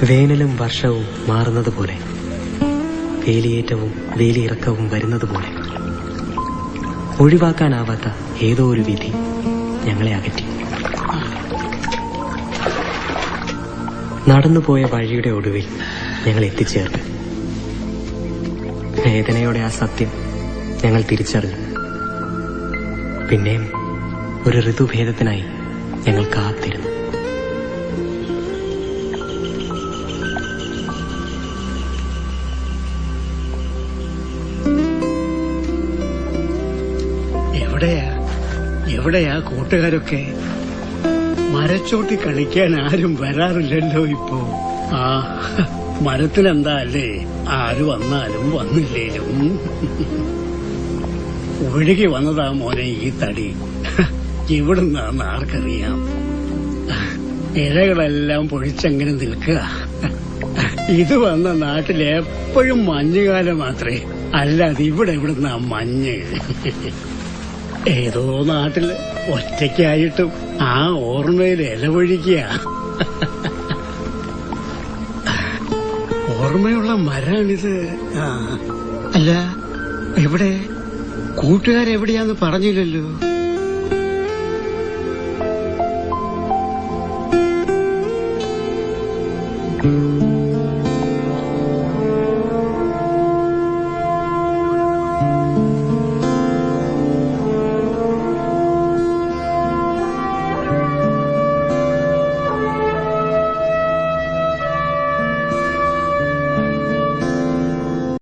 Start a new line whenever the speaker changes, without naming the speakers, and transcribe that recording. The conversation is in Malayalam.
വേനലും വർഷവും മാറുന്നതുപോലെ, വേലിയേറ്റവും വേലിയിറക്കവും വരുന്നതുപോലെ ഒഴിവാക്കാനാവാത്ത ഏതോ ഒരു വിധി ഞങ്ങളെ അകറ്റി. നടന്നുപോയ വഴിയുടെ ഒടുവിൽ ഞങ്ങൾ എത്തിച്ചേർന്നു. വേദനയോടെ ആ സത്യം ഞങ്ങൾ തിരിച്ചറിഞ്ഞു. പിന്നെയും ഒരു ഋതുഭേദത്തിനായി ഞങ്ങൾ കാത്തിരുന്നു.
എവിടെയാ കൂട്ടുകാരൊക്കെ? മരച്ചോട്ടി കളിക്കാൻ ആരും വരാറില്ലല്ലോ ഇപ്പോ. ആ മരത്തിലെന്താ അല്ലേ, ആര് വന്നാലും വന്നില്ലേലും ഒഴുകി വന്നതാ മോനെ ഈ തടി. ഇവിടുന്നാന്ന് ആർക്കറിയാം. ഇലകളെല്ലാം പൊഴിച്ചങ്ങനെ നിൽക്കുക. ഇത് വന്ന നാട്ടിൽ എപ്പോഴും മഞ്ഞുകാലം മാത്രമേ, അല്ലാതെ ഇവിടുന്ന മഞ്ഞ്. ഏതോ നാട്ടില് ഒറ്റയ്ക്കായിട്ടും ആ ഓർമ്മയിൽ ഇലവൊഴിക്കുക. ഓർമ്മയുള്ള മരാണിത്. അല്ല, എവിടെ കൂട്ടുകാരെവിടെയാന്ന് പറഞ്ഞില്ലല്ലോ.